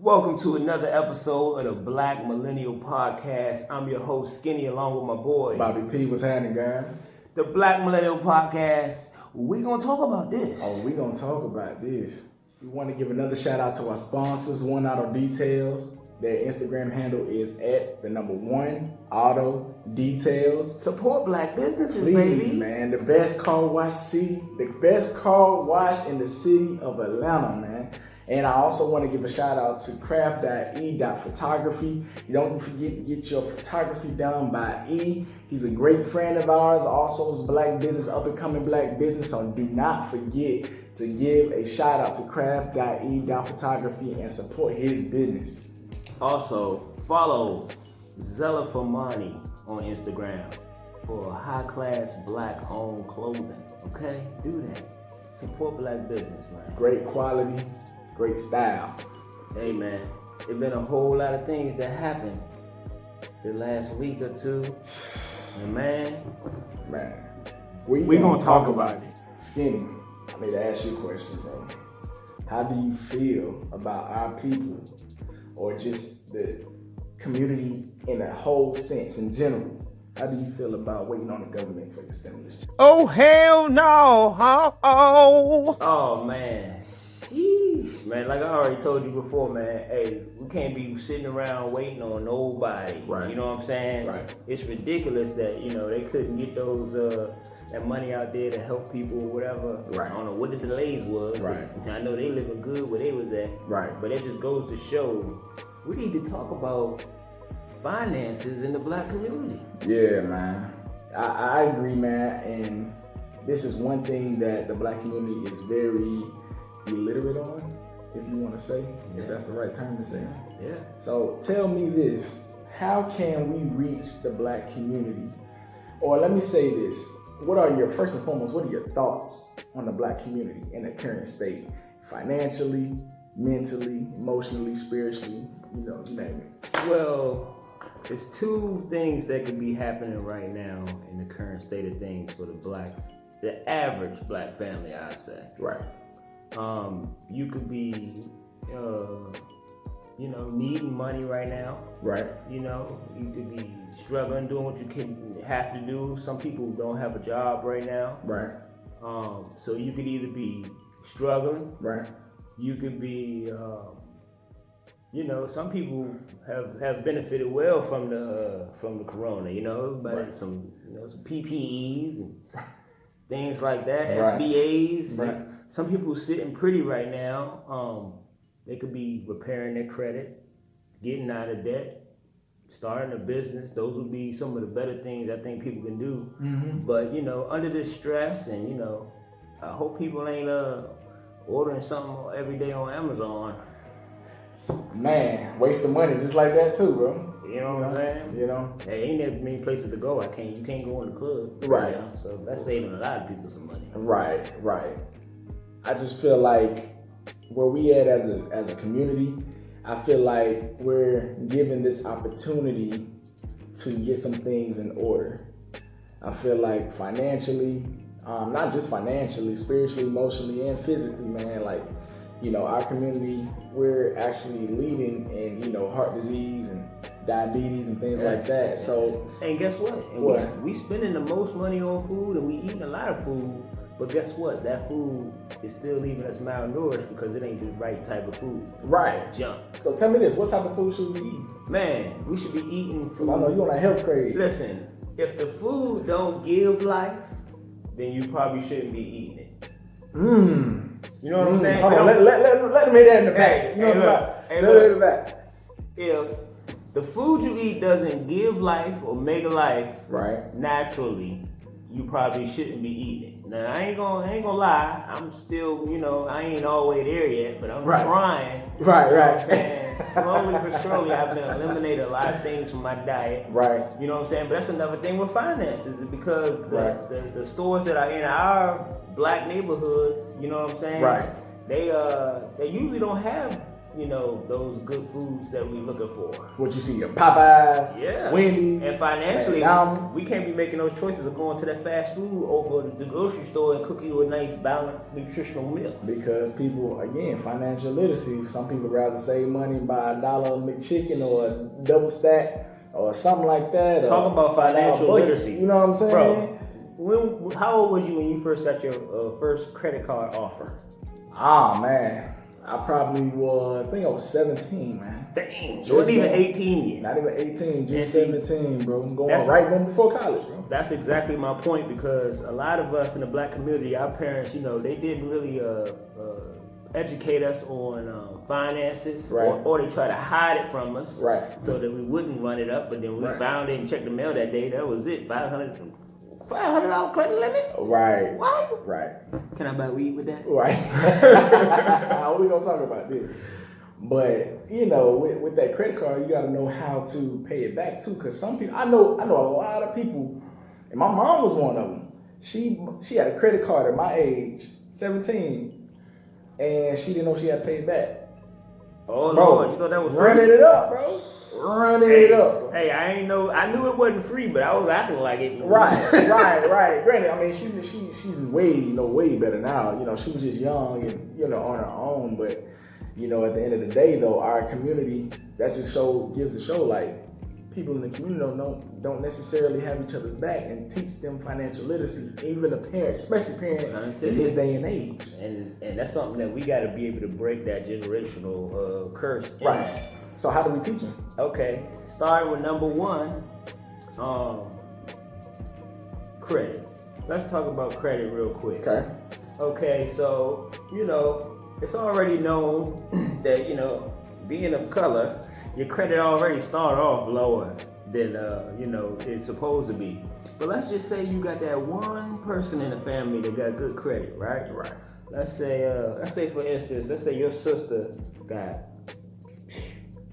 Welcome to another episode of the Black Millennial Podcast. I'm your host, Skinny, along with my boy, Bobby P. What's happening, guys? The Black Millennial Podcast. We're going to talk about this. We're going to talk about this. We want to give another shout out to our sponsors, One Auto Details. Their Instagram handle is @1 Auto Details. Support black businesses, Please, baby. man. The best car wash in the city of Atlanta, man. And I also want to give a shout out to craft.e.photography. You don't forget to get your photography done by E. He's a great friend of ours, also is black business, up and coming black business. So do not forget to give a shout out to craft.e.photography and support his business. Also, follow Zella Famani on Instagram for high-class black-owned clothing. Okay? Do that. Support black business, man. Great quality, great style. Hey, man. There's been a whole lot of things that happened the last week or two. And, man, we gonna talk about it. Skinny, I need to ask you a question, bro. How do you feel about our people, or just the community in a whole sense in general? How do you feel about waiting on the government for the stimulus? Oh, hell no. Oh, man. Sheesh, man. Like I already told you before, man. Hey, we can't be sitting around waiting on nobody. Right. You know what I'm saying? Right. It's ridiculous that, they couldn't get those that money out there to help people or whatever. Right. I don't know what the delays was. Right. I know they living good where they was at. Right. But that just goes to show we need to talk about finances in the black community. Yeah, man. I agree, man. And this is one thing that the black community is very illiterate on, if you want to say, if that's the right term to say. Yeah. So tell me this, how can we reach the black community? Or let me say this, first and foremost, what are your thoughts on the black community in the current state? Financially, mentally, emotionally, spiritually, you name it. Well, there's two things that could be happening right now in the current state of things for the average black family, I'd say. Right. You could be, needing money right now. Right. You could be struggling, doing what you have to do. Some people don't have a job right now. Right. So you could either be struggling. Right. You could be, some people have benefited well from the corona. But some PPEs and things like that, right. SBAs. Right. Some people sitting pretty right now. They could be repairing their credit, getting out of debt, starting a business. Those would be some of the better things I think people can do. Mm-hmm. But under this stress, and I hope people ain't ordering something every day on Amazon. Man, waste of money just like that too, bro. You know what I'm saying? There ain't that many places to go. You can't go in the club. Right. So that's saving a lot of people some money. Right. I just feel like where we at as a community, I feel like we're given this opportunity to get some things in order. I feel like financially, not just financially, spiritually, emotionally, and physically, man, like, our community, we're actually leading in, heart disease and diabetes and things like that. So, and guess what? We spending the most money on food, and we eating a lot of food. But guess what? That food is still leaving us malnourished because it ain't the right type of food. Right. Junk. So tell me this, what type of food should we eat? Man, we should be eating food. I know you on a health craze. Listen, if the food don't give life, then you probably shouldn't be eating it. You know what I'm saying? Hold on, let them hear that in the back. Let them hear the back. If the food you eat doesn't give life or make life right naturally, you probably shouldn't be eating it. Now I ain't gonna lie, I'm still, I ain't all the way there yet, but I'm trying. Right. Slowly but surely I've been eliminating a lot of things from my diet. Right. You know what I'm saying? But that's another thing with finances, is because the stores that are in our black neighborhoods, you know what I'm saying? Right. They usually don't have you know, those good foods that we looking for. What you see, your Popeyes, Yeah. Wendy's. And financially, McDonald's. we can't be making those choices of going to that fast food over the grocery store and cooking you a nice, balanced, nutritional meal. Because people, again, financial literacy, some people rather save money and buy $1 McChicken or a double stack or something like that. Talk about financial literacy. You know what I'm saying? Bro, how old was you when you first got your first credit card offer? Ah, man. I probably was, I think I was 17, man. Dang, you wasn't even 18 yet. Not even 18, just And 17, bro. I'm going before college, bro. That's exactly my point, because a lot of us in the black community, our parents, you know, they didn't really educate us on finances, right. or they try to hide it from us, right, so that we wouldn't run it up. But then we right. found it and checked the mail that day. That was it, $500 credit limit. Right. What? Right. Can I buy weed with that? Right. We gonna talk about this, but you know, with that credit card, you got to know how to pay it back too. Cause some people, I know a lot of people, and my mom was one of them. She had a credit card at my age, 17, and she didn't know she had to pay it back. Oh bro, Lord, you thought that was free? Running it up, bro. Running it up. Hey, I knew it wasn't free, but I was acting like it. Right. Granted, I mean, she's way better now. You know, she was just young and, you know, on her own. But, you know, at the end of the day, though, our community, that just gives a show like people in the community don't necessarily have each other's back and teach them financial literacy. Even the parents, especially parents in this day and age. And that's something that we got to be able to break, that generational curse. Right. So how do we teach them? Okay, starting with number one, credit. Let's talk about credit real quick. Okay, so, you know, it's already known that, you know, being of color, your credit already start off lower than, you know, it's supposed to be. But let's just say you got that one person in the family that got good credit, right? Right. Let's say for instance, let's say your sister got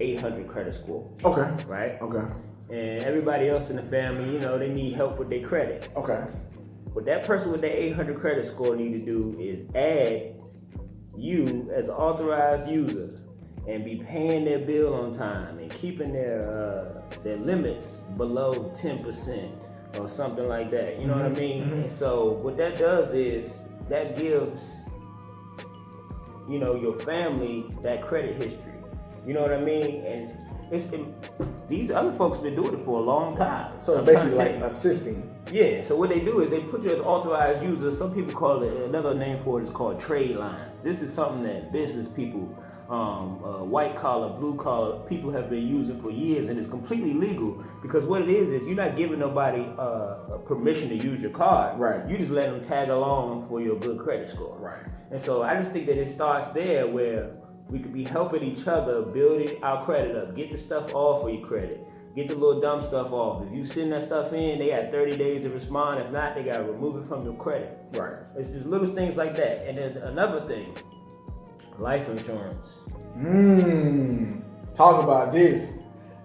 800 credit score. Okay. Right? Okay. And everybody else in the family, you know, they need help with their credit. Okay. What that person with their 800 credit score need to do is add you as an authorized user and be paying their bill on time and keeping their limits below 10% or something like that. You know what I mean? Mm-hmm. So what that does is that gives, you know, your family that credit history. You know what I mean? And these other folks been doing it for a long time. So it's basically like assisting. Yeah. So what they do is they put you as authorized user. Some people call it, another name for it is called trade lines. This is something that business people, white collar, blue collar people have been using for years, and it's completely legal, because what it is you're not giving nobody permission to use your card. Right. You just let them tag along for your good credit score. Right. And so I just think that it starts there, where we could be helping each other, building our credit up, get the stuff off of your credit, get the little dumb stuff off. If you send that stuff in, they got 30 days to respond. If not, they got to remove it from your credit. Right. It's just little things like that. And then another thing, life insurance. Talk about this.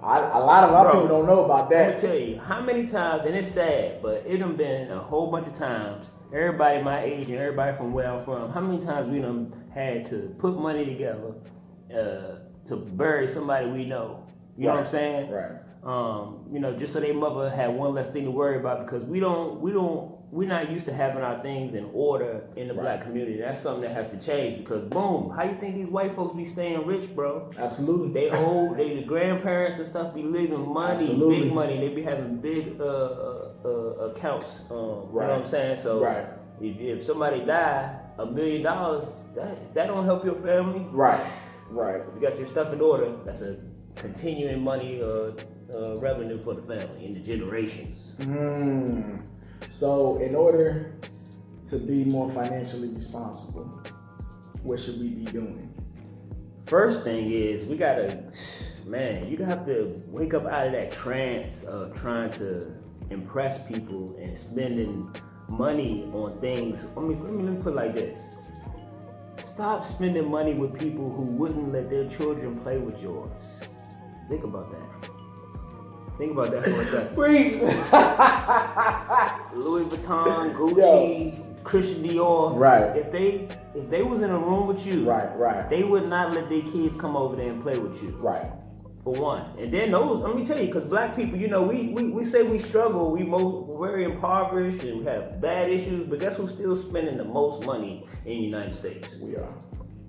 A lot of our people don't know about that. Let me tell you, how many times, and it's sad, but it done been a whole bunch of times, everybody my age and everybody from where I'm from, how many times we done had to put money together to bury somebody we know. You know what I'm saying? Right. You know, just so their mother had one less thing to worry about, because we're not used to having our things in order in the black community. That's something that has to change, because boom, how you think these white folks be staying rich, bro? Absolutely. The grandparents and stuff be living money, Absolutely. big money. They be having big accounts. You know what I'm saying? So if somebody die, $1 million, that don't help your family. Right. If you got your stuff in order, that's a continuing money revenue for the family in the generations. So in order to be more financially responsible, what should we be doing? First thing is you have to wake up out of that trance of trying to impress people and spending money on things. Let me put it like this. Stop spending money with people who wouldn't let their children play with yours. Think about that. Think about that for a second. Breathe. Louis Vuitton, Gucci, Christian Dior. Right. If they was in a room with you, right, they would not let their kids come over there and play with you. right. For one, and then those, let me tell you, because black people, you know, we say we struggle, we're very impoverished and we have bad issues, but guess who's still spending the most money in the United States?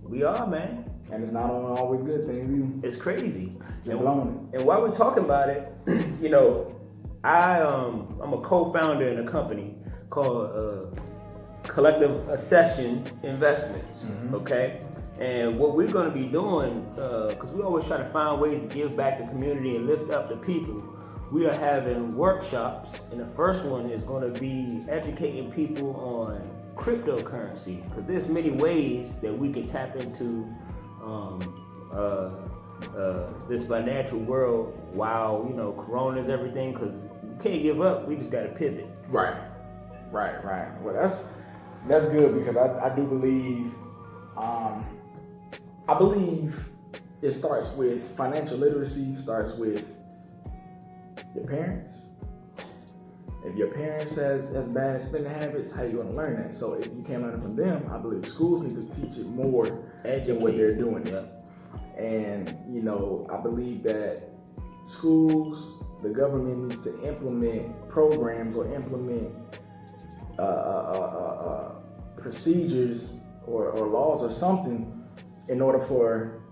We are, man. And it's not always good things either. It's crazy. And while we're talking about it, you know, I'm a co-founder in a company called Collective Accession Investments. Okay. And what we're going to be doing, because we always try to find ways to give back to the community and lift up the people, we are having workshops. And the first one is going to be educating people on cryptocurrency, because there's many ways that we can tap into this financial world while, you know, Corona is everything, because you can't give up. We just got to pivot. Right. Well, that's good, because I do believe. I believe it starts with financial literacy, starts with your parents. If your parents has bad spending habits, how you going to learn that? So if you can't learn it from them, I believe schools need to teach it more than what they're doing. Yeah. And, you know, I believe that schools, the government needs to implement programs or implement procedures or laws or something in order for,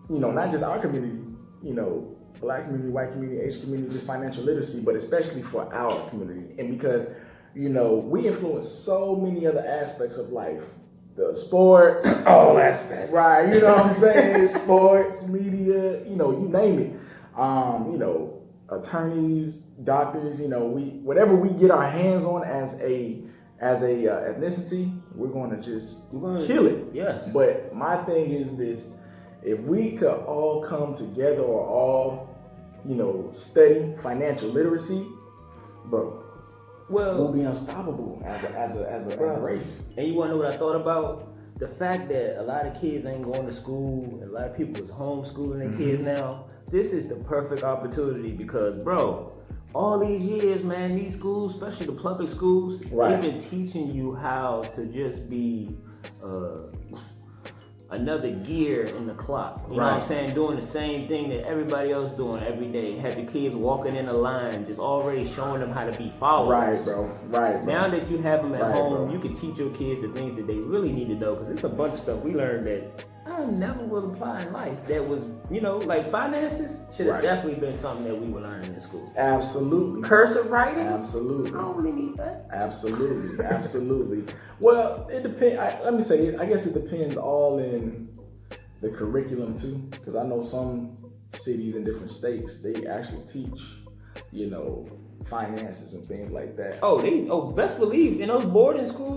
you know, not just our community, you know, black community, white community, Asian community, just financial literacy, but especially for our community. And because, you know, we influence so many other aspects of life. The sports. All aspects. Right, you know what I'm saying? Sports, media, you know, you name it. You know, attorneys, doctors, you know, whatever we get our hands on as a ethnicity, we're going to kill it. Yes. But my thing is this: if we could all come together or all, you know, study financial literacy, bro, we'll be unstoppable as a race. And you want to know what I thought about? The fact that a lot of kids ain't going to school, and a lot of people is homeschooling their kids now. This is the perfect opportunity, because, bro, all these years, man, these schools, especially the public schools, they've been teaching you how to just be another gear in the clock. You know what I'm saying? Doing the same thing that everybody else doing every day. Have the kids walking in a line, just already showing them how to be followers. Right, bro. Now that you have them at home, you can teach your kids the things that they really need to know, because it's a bunch of stuff we learned that I never will apply in life. That was, you know, like finances should have definitely been something that we were learning in school. Absolutely. Cursive writing? Absolutely. I don't really need that. Absolutely. Well, it depends. Let me say, I guess it depends all in the curriculum too, because I know some cities in different states, they actually teach, you know, finances and things like that. Best believe in those boarding schools,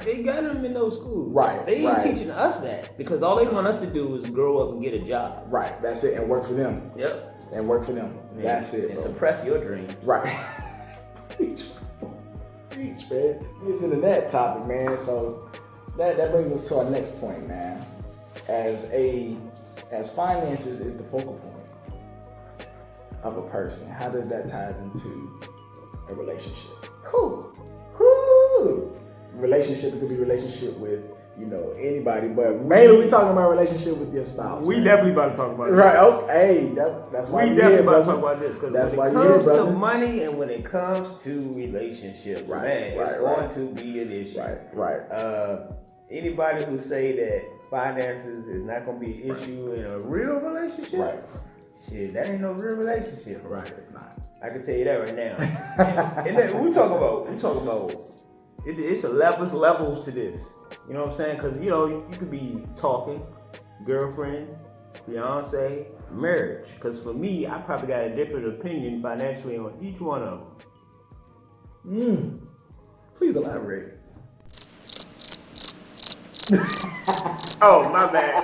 they got them in those schools. They ain't teaching us that, because all they want us to do is grow up and get a job. Right, that's it, and work for them. Yep. And work for them. That's it. And suppress your dreams. Right. Preach, man. It's into that topic, man. So that brings us to our next point, man. As finances is the focal point of a person, how does that ties into a relationship? Relationship, it could be relationship with, you know, anybody, but mainly we're talking about relationship with your spouse. We definitely about to talk about this. Right, okay, that's why we definitely about to talk about this, because that's when it comes to money and when it comes to relationships, it's going to be an issue. Right. Anybody who say that finances is not going to be an issue in a real relationship, shit, that ain't no real relationship. Right, it's not. I can tell you that right now. and then we talk about it's levels to this. You know what I'm saying? Because, you know, you could be talking, girlfriend, fiance, marriage. Because for me, I probably got a different opinion financially on each one of them. Please elaborate. Oh, my bad.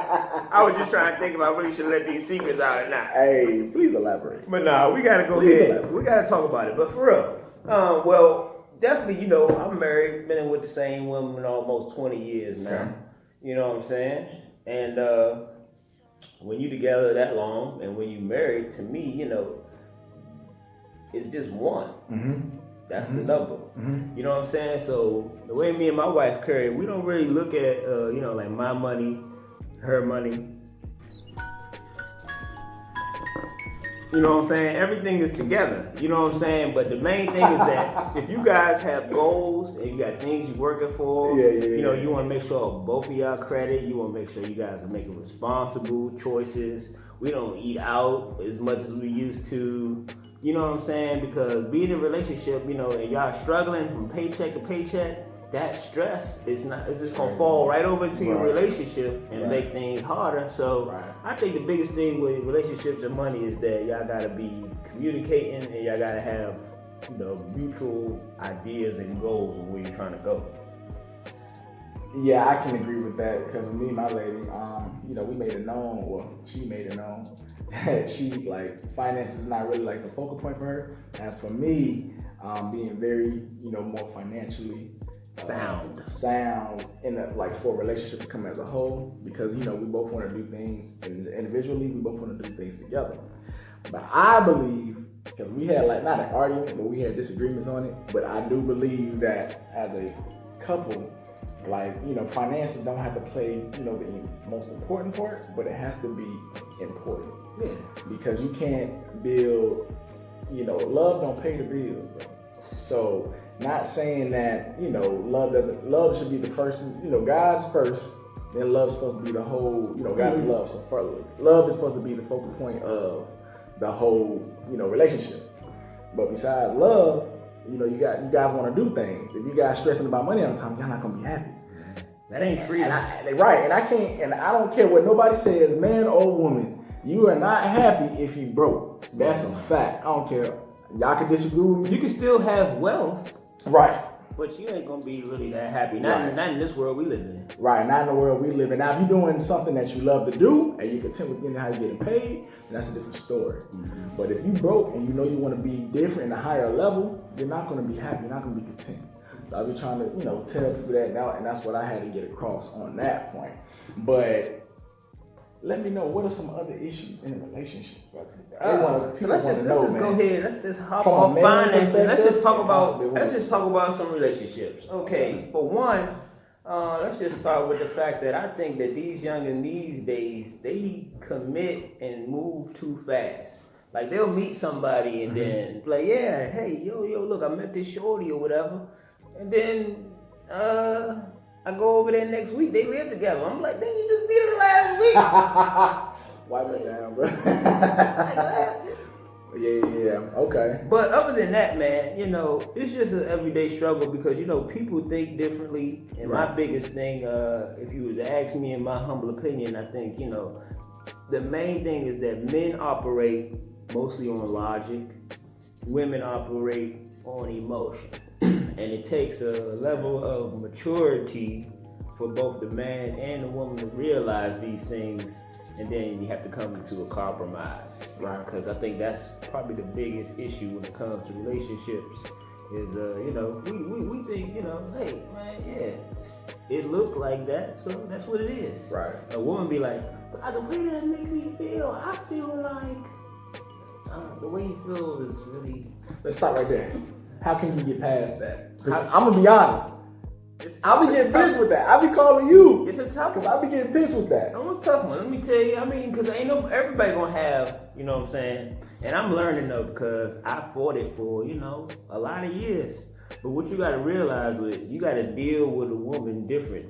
I was just trying to think if I really should let these secrets out or not. Hey, please elaborate. But nah, we gotta go ahead. We gotta talk about it. But for real, well, definitely, you know, I'm married, been with the same woman almost 20 years now. Okay. You know what I'm saying? And when you together that long and when you married, to me, you know, it's just one. That's the number. You know what I'm saying? So the way me and my wife carry, we don't really look at, like my money, her money. You know what I'm saying? Everything is together. You know what I'm saying? But the main thing is that if you guys have goals and you got things you're working for, you want to make sure both of y'all credit. You want to make sure you guys are making responsible choices. We don't eat out as much as we used to. You know what I'm saying? Because being in a relationship, and y'all struggling from paycheck to paycheck, that stress it's just gonna fall right over into your relationship and make things harder. So I think the biggest thing with relationships and money is that y'all gotta be communicating and y'all gotta have mutual ideas and goals of where you're trying to go. Yeah, I can agree with that because me and my lady, we made it known, well, she made it known that she finance is not really the focal point for her. As for me, being very, more financially sound in for a relationship to come as a whole, because we both want to do things individually, we both want to do things together. But I believe, because we had not an argument, but we had disagreements on it, but I do believe that as a couple, finances don't have to play the most important part, but it has to be important. Yeah. Because you can't build, love don't pay the bills, bro. So not saying that, love should be the first, God's first, then love's supposed to be the whole, God is love. So love is supposed to be the focal point of the whole, relationship. But besides love, you guys want to do things. If you guys stressing about money all the time, y'all not gonna be happy. That ain't free. And I don't care what nobody says, man or woman, you are not happy if you broke. That's a fact. I don't care. Y'all can disagree with me. You can still have wealth. Right. But you ain't gonna be really that happy. Not in this world we live in. Right, not in the world we live in. Now, if you're doing something that you love to do and you're content with getting how you're getting paid, then that's a different story. Mm-hmm. But if you broke and you want to be different in a higher level, you're not gonna be happy. You're not gonna be content. So I'll be trying to, tell people that now, and that's what I had to get across on that point. But let me know, what are some other issues in a relationship, brother? Let's just go ahead. Let's just hop off finance. Let's just talk about some relationships. Okay, for one, let's just start with the fact that I think that these youngins these days, they commit and move too fast. They'll meet somebody and then hey, yo, look, I met this shorty or whatever, and then I go over there next week. They live together. I'm like, didn't you just meet her last week? Wipe it down, bro. Yeah. Okay. But other than that, man, it's just an everyday struggle because people think differently. And my biggest thing, if you were to ask me, in my humble opinion, I think the main thing is that men operate mostly on logic, women operate on emotion. And it takes a level of maturity for both the man and the woman to realize these things, and then you have to come to a compromise, right? Because I think that's probably the biggest issue when it comes to relationships is, we think, hey, man, it looked like that, so that's what it is. Right. A woman be like, but the way that make me feel, I feel like the way you feel is really... Let's stop right there. How can you get past that? I'm gonna be honest. I'll be getting pissed with that. I'll be calling you. It's a tough one. Because I'll be getting pissed with that. I'm a tough one. Let me tell you. Because everybody gonna have, what I'm saying? And I'm learning though because I fought it for, a lot of years. But what you gotta realize is you gotta deal with a woman different.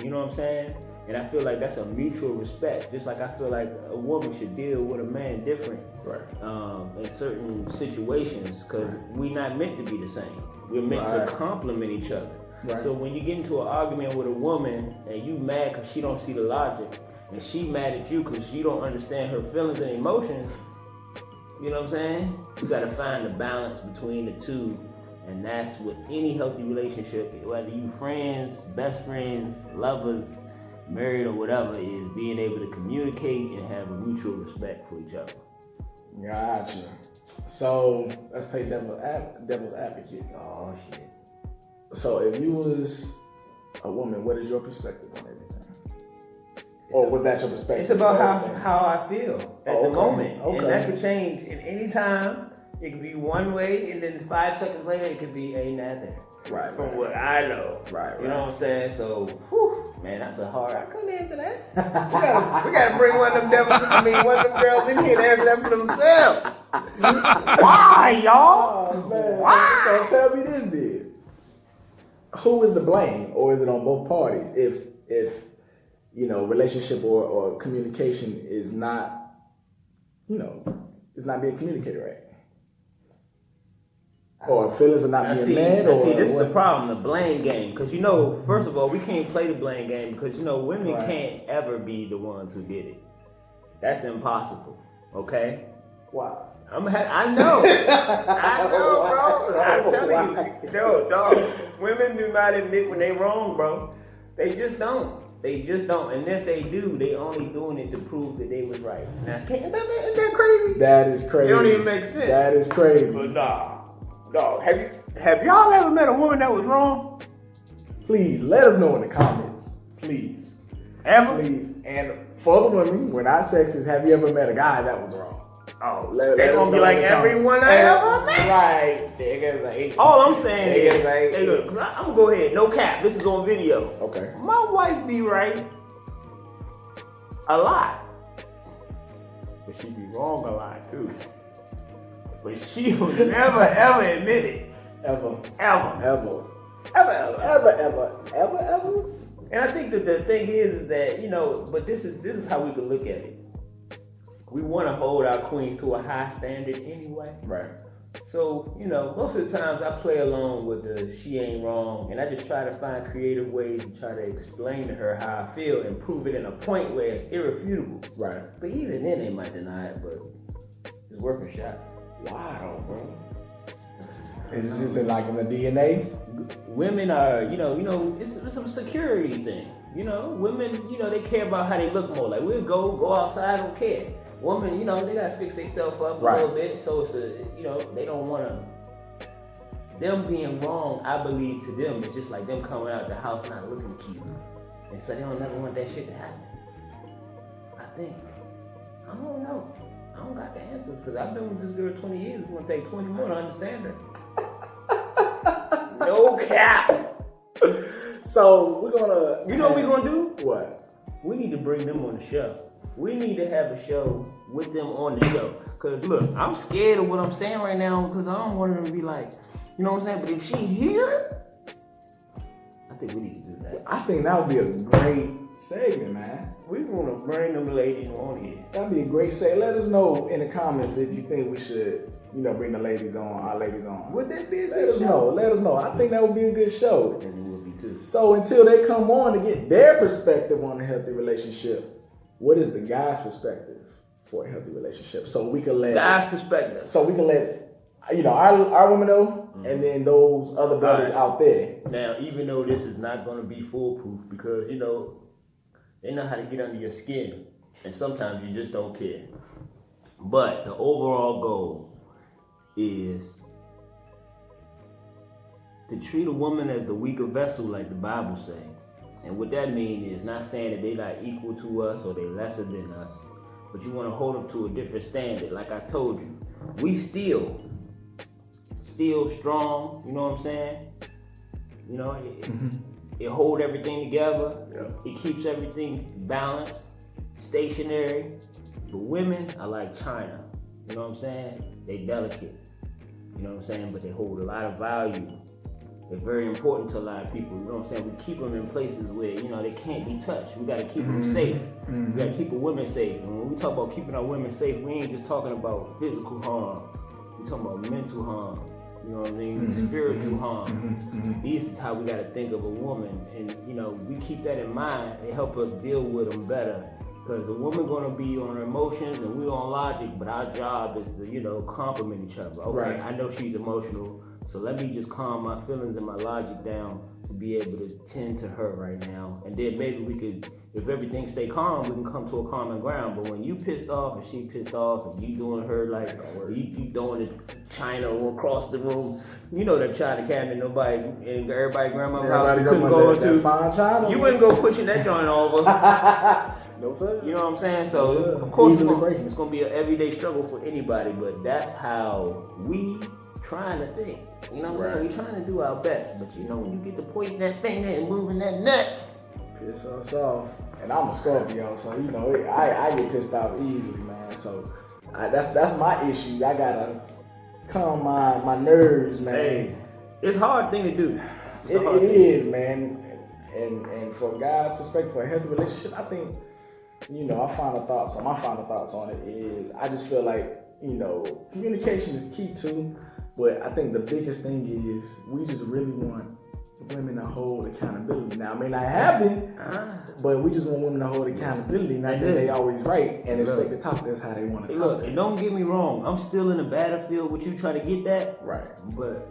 You know what I'm saying? And I feel like that's a mutual respect. Just like I feel like a woman should deal with a man different, in certain situations, because we're not meant to be the same. We're meant to complement each other. Right. So when you get into an argument with a woman and you mad because she don't see the logic, and she mad at you because you don't understand her feelings and emotions, you know what I'm saying? You got to find the balance between the two, and that's with any healthy relationship, whether you friends, best friends, lovers, married or whatever, is being able to communicate and have a mutual respect for each other. Gotcha. So let's play devil's advocate. Oh shit. So if you was a woman, what is your perspective on everything? Or was that your perspective? It's about how I feel at the moment. Okay. And that could change at any time, It could be one way, and then 5 seconds later, it could be another. Right. From what I know. Right. You know what I'm saying? So, whew, man, that's a hard. I couldn't answer that. we gotta bring one of them one of them girls in here to answer that for themselves. Why, y'all? Oh, man. Why? So tell me this, dude. Who is the blame, or is it on both parties? If relationship or communication is not, it's not being communicated right. Or feelings are not being met. This is the problem, the blame game. Because, first of all, we can't play the blame game because, women can't ever be the ones who did it. That's impossible, okay? Wow. I know. I know, bro. I'm telling you. Dog. Women do not admit when they wrong, bro. They just don't. And if they do, they only doing it to prove that they was right. Now, isn't that crazy? That is crazy. It don't even make sense. That is crazy. But dog, have y'all ever met a woman that was wrong? Please let us know in the comments. Please. Ever? Please. And for the women, when our sex is, have you ever met a guy that was wrong? Oh, they're gonna be like everyone I ever met. Right. All I'm saying is, hey, look, I'm gonna go ahead, no cap. This is on video. Okay. My wife be right a lot, but she be wrong a lot too. But she will never ever admit it. Ever. And I think that the thing is that but this is how we can look at it. We want to hold our queens to a high standard anyway. Right. So, most of the times I play along with the she ain't wrong, and I just try to find creative ways to try to explain to her how I feel and prove it in a point where it's irrefutable. Right. But even then they might deny it, but it's worth a shot. Why though, bro? Is it just in the DNA? Women are, it's a security thing. Women, they care about how they look more. Like we'll go outside, don't care. Women, they gotta fix themselves up a little bit. So it's they don't wanna. Them being wrong, I believe to them, it's just like them coming out the house not looking cute, and so they don't never want that shit to happen. I think. I don't know. I don't got the answers because I've been with this girl 20 years. It's gonna take 20 more to understand her. No cap. So we're gonna. You know what we're gonna do? What? We need to bring them on the show. We need to have a show with them on the show. Cause look, I'm scared of what I'm saying right now because I don't want them to be like, you know what I'm saying? But if she here, I think we need to do that. I think that would be a great segment, man. We want to bring them ladies on here. That'd be a great segment. Let us know in the comments if you think we should, bring the ladies on, our ladies on. Would that be a Let good us show? know. Let us know. I think that would be a good show. And it would be too. So until they come on to get their perspective on a healthy relationship, what is the guy's perspective for a healthy relationship? So we can let guy's perspective. So we can let our women know, and then those other brothers out there. Now, even though this is not going to be foolproof, because they know how to get under your skin, and sometimes you just don't care. But the overall goal is to treat a woman as the weaker vessel, like the Bible says. And what that means is not saying that they not equal to us or they lesser than us, but you want to hold them to a different standard. Like I told you, we still strong. You know what I'm saying? It hold everything together. Yeah. It keeps everything balanced, stationary. But women are like China. You know what I'm saying? They delicate. You know what I'm saying? But they hold a lot of value. They're very important to a lot of people. You know what I'm saying? We keep them in places where, they can't be touched. We got to keep them safe. We got to keep the women safe. And when we talk about keeping our women safe, we ain't just talking about physical harm. We're talking about mental harm. You know what I mean? Spiritual harm. This is how we got to think of a woman. And, we keep that in mind and help us deal with them better. Because the woman going to be on her emotions and we on logic, but our job is to, complement each other. Okay, right. I know she's emotional. So let me just calm my feelings and my logic down to be able to tend to her right now. And then maybe we could, if everything stay calm, we can come to a common ground. But when you pissed off and she pissed off and you doing her like, you throwing the China across the room, that China cabinet, nobody, and everybody grandma's house you couldn't go into. Fine China. You wouldn't go pushing that joint over. No sir. You know what I'm saying? No, So sir. of course Easily breaking. it's gonna be an everyday struggle for anybody, but that's how we trying to think. You know what I'm saying? We trying to do our best, but you know when you get to pointing that finger and moving that nut, piss us off. And I'm a Scorpio, so you know I get pissed off easily, man. So that's my issue. I gotta calm my nerves, man. hey, it's a hard thing to do. It is, man. And from a guy's perspective, for a healthy relationship, I think, you know, my final thoughts on it is I just feel like, you know, communication is key too. But I think the biggest thing is we just really want women to hold accountability. Now, it may not happen, but we just want women to hold accountability. Not that they always right and expect to talk to us how they want to talk. Look, and don't get me wrong, I'm still in the battlefield with you trying to get that. Right. But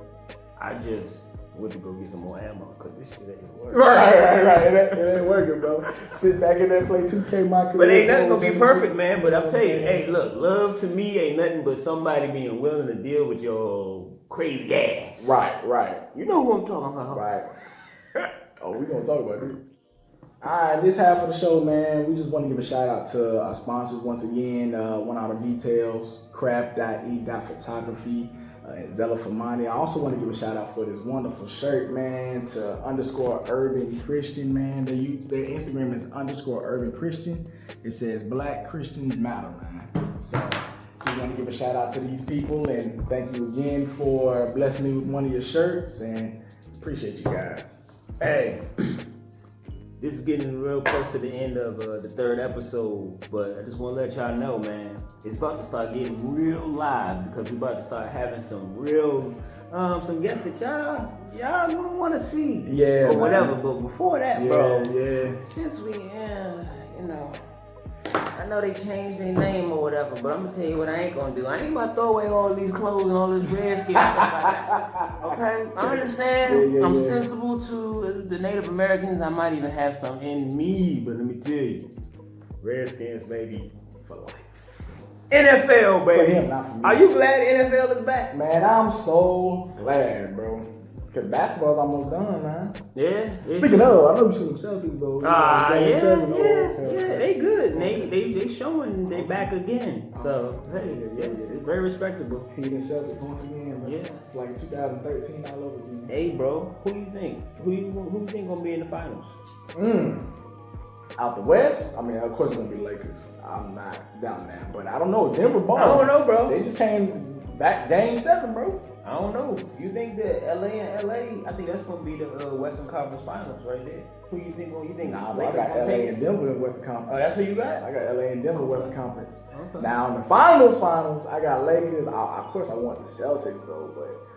I just went to go get some more ammo because this shit ain't working. Right. It ain't working, bro. Sit back in there, play 2K, my career. But ain't nothing gonna be perfect, man. But I'm telling you, hey, look, love to me ain't nothing but somebody being willing to deal with your crazy ass. Right. You know who I'm talking about. Right. Oh, we gonna talk about this. Alright, this half of the show, man, we just want to give a shout out to our sponsors once again. One out of details, craft.e.photography, and Zella for Money. I also want to give a shout out for this wonderful shirt, man, to _Urban Christian, man. Their Instagram is _Urban Christian. It says Black Christians Matter, man. So just want to give a shout out to these people and thank you again for blessing me with one of your shirts and appreciate you guys. Hey, this is getting real close to the end of the third episode, but I just want to let y'all know, man, it's about to start getting real live because we're about to start having some real, some guests that y'all don't want to see, yeah, or whatever. But before that, bro, since we, you know, I know they changed their name or whatever, but I'm gonna tell you what I ain't gonna do. I ain't gonna throw away all these clothes and all this redskin stuff like that. Okay, I understand. I'm sensible to the Native Americans. I might even have some in me, but let me tell you, Redskins maybe for life. NFL, baby. For him, not for me. Are you glad NFL is back? Man, I'm so glad, bro. Because basketball's almost done, man. Yeah. Speaking of, I know you seen them Celtics though. Yeah, they good. They showing they back again. So hey, it's very respectable. Heat and Celtics once again, bro. Yeah. It's like 2013 all over again. Hey, bro, who you think? Who you think gonna be in the finals? Out the West, I mean, of course it's gonna be Lakers. I'm not down there, but I don't know. Denver ball. I don't know, bro. They just came back Game 7, bro. I don't know. You think that LA and LA? I think that's gonna be the Western Conference Finals right there. Who you think? Nah, bro, I got LA and Denver in Western Conference. Oh, that's who you got? I got LA and Denver Western Conference. Okay. Now in the finals, I got Lakers. Of course, I want the Celtics though, but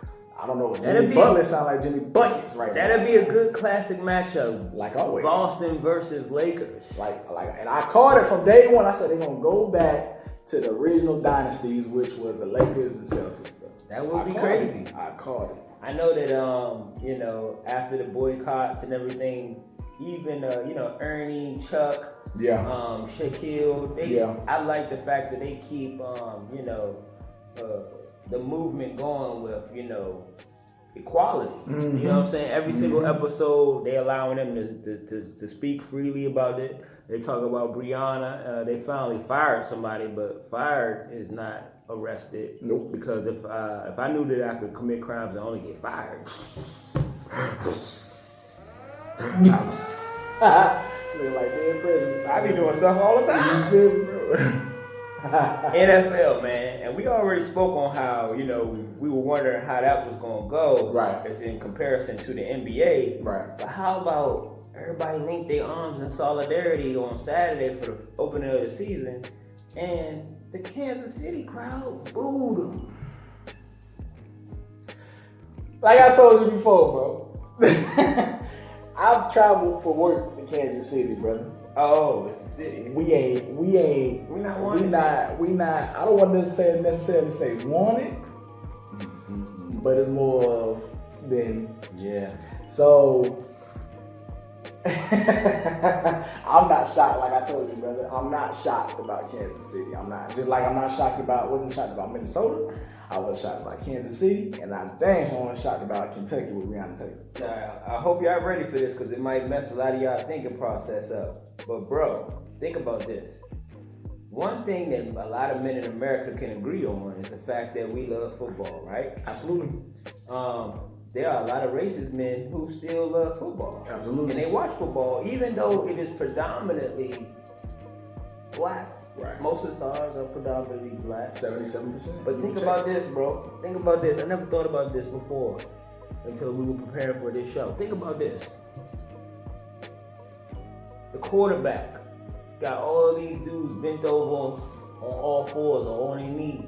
I don't know. Jimmy Butler sound like Jimmy Buckets right now. That'd be a good classic matchup. Like always. Boston versus Lakers. Like, and I called it from day one. I said they're gonna go back to the original dynasties, which was the Lakers and Celtics. Bro. That would be crazy. I called it. I know that you know, after the boycotts and everything, even you know, Ernie, Chuck, Shaquille, I like the fact that they keep you know, the movement going with, you know, equality. Mm-hmm. You know what I'm saying? Every single episode, they allowing them to speak freely about it. They talk about Brianna. They finally fired somebody, but fired is not arrested. Nope. Because if I knew that I could commit crimes and only get fired. Like dead presidents. I be doing stuff all the time. You feel me, bro? NFL, man, and we already spoke on how, you know, we were wondering how that was going to go, right? As in comparison to the NBA, right? But how about everybody link their arms in solidarity on Saturday for the opening of the season, and the Kansas City crowd booed them? Like I told you before, bro. I've traveled for work in Kansas City, brother. Oh, it's the city. We're not wanted. I don't want to necessarily say wanted, but it's more of than. Yeah. So I'm not shocked, like I told you, brother. I'm not shocked about Kansas City. I'm not wasn't shocked about Minnesota. I was shocked about Kansas City, and I wasn't shocked about Kentucky with Breonna Taylor. I hope y'all ready for this because it might mess a lot of y'all thinking process up. But bro, think about this. One thing that a lot of men in America can agree on is the fact that we love football, right? Absolutely. There are a lot of racist men who still love football. Absolutely. And they watch football, even though it is predominantly black. Right. Most of the stars are predominantly black. 77%. But think about this, bro. Think about this. I never thought about this before until we were preparing for this show. Think about this. The quarterback got all these dudes bent over on all fours or on their knees.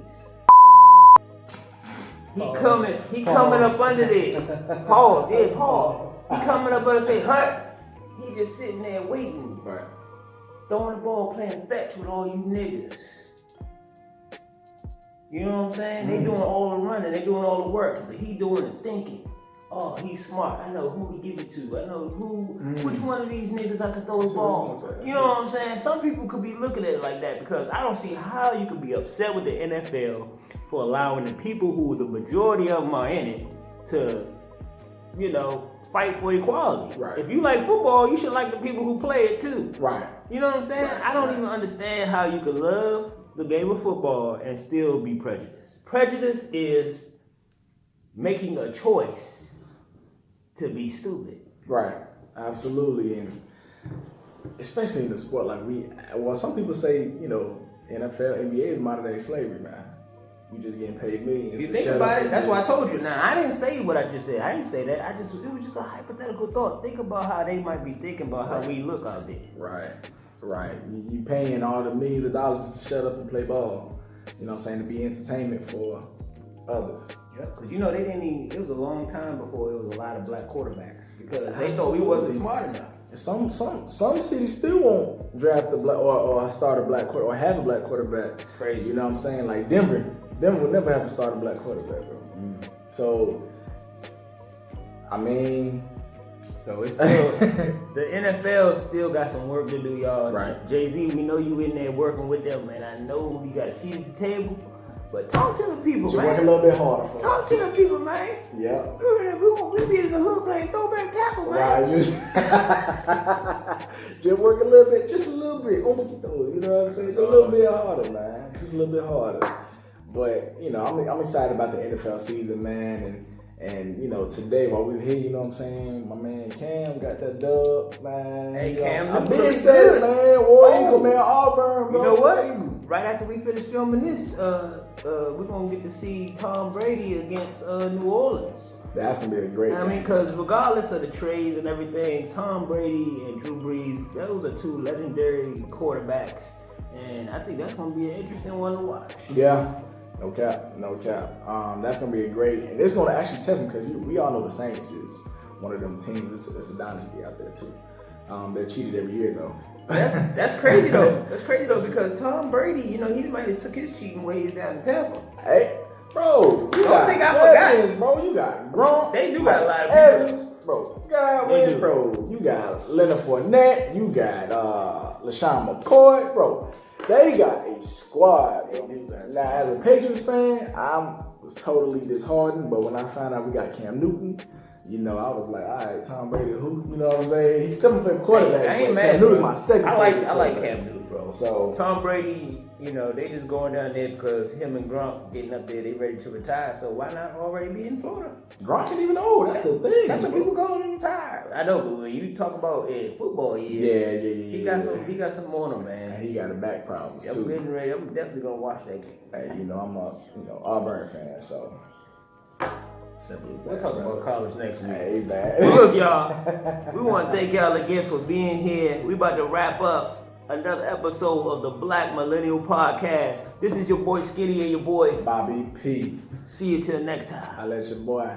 He coming up under there. Pause. He coming up under say, Hut. He just sitting there waiting. Right. Throwing the ball, playing fetch with all you niggas. You know what I'm saying? They doing all the running, they doing all the work, but he doing the thinking. Oh, he's smart. I know who to give it to. I know which one of these niggas I can throw the ball. You know what I'm saying? Some people could be looking at it like that because I don't see how you could be upset with the NFL for allowing the people who the majority of them are in it to, fight for equality. Right. If you like football, you should like the people who play it too. Right. You know what I'm saying? Right. I don't even understand how you could love the game of football and still be prejudiced. Prejudice is making a choice to be stupid. Right. Absolutely. And especially in the sport, some people say, NFL, NBA is modern day slavery, man. You just getting paid millions. You think about it, that's why I told you. Now, I didn't say what I just said. I didn't say that. It was just a hypothetical thought. Think about how they might be thinking about how we look out there. Right. You paying all the millions of dollars to shut up and play ball. You know what I'm saying? To be entertainment for others. Yeah, because it was a long time before there was a lot of black quarterbacks because they thought we wasn't smart enough. Some cities still won't draft a black or start a black quarterback or have a black quarterback. Crazy. You know what I'm saying? Like Denver would never have to start a black quarterback, bro. So, So it's still, the NFL still got some work to do, y'all. Right. Jay-Z, we know you in there working with them, man. I know you got a seat at the table, but talk to the people, just man. work a little bit harder. Talk to the people, man. Yeah. We be in the hood playing throwback tackle, man. Right. Just work a little bit, just a little bit. You know what I'm saying? Just a little bit harder, man. Just a little bit harder. But, I'm excited about the NFL season, man. And today while we here, you know what I'm saying, my man Cam got that dub, man. Hey, Cam, I'm being said, man. War Eagle, man, Auburn, bro. You know what? Right after we finish filming this, we're gonna get to see Tom Brady against New Orleans. That's gonna be a great game. Because regardless of the trades and everything, Tom Brady and Drew Brees, those are two legendary quarterbacks, and I think that's gonna be an interesting one to watch. Yeah. No cap. That's gonna be a great, and it's gonna actually test them because we all know the Saints is one of them teams. It's a dynasty out there too. They're cheated every year though. That's crazy though. That's crazy though because Tom Brady, he might have took his cheating ways down to Tampa. Hey, bro, you don't think I forgot, bro. You got Gronk. They do got a lot of people, bro. You got Renfro. You got Leonard Fournette. You got LaShawn McCoy, bro. They got a squad, bro. Now, as a Patriots fan, I was totally disheartened, but when I found out we got Cam Newton, I was like, all right, Tom Brady, who? You know what I'm saying? He's still my favorite quarterback. I ain't mad. Cam Newton's my second favorite. I like Cam Newton, bro. So Tom Brady, they just going down there because him and Gronk getting up there, they ready to retire. So why not already be in Florida? Gronk ain't even old. That's the thing. That's when people go and retire. I know, but when you talk about football years, He got some on him, man. And he got a back problems too. I'm getting ready. I'm definitely gonna watch that game. Hey, I'm a Auburn fan, so. We'll talk about college next week. Hey, man. Well, look, y'all. We want to thank y'all again for being here. We about to wrap up another episode of the Black Millennial Podcast. This is your boy Skitty and your boy Bobby P. See you till next time. I'll let your boy.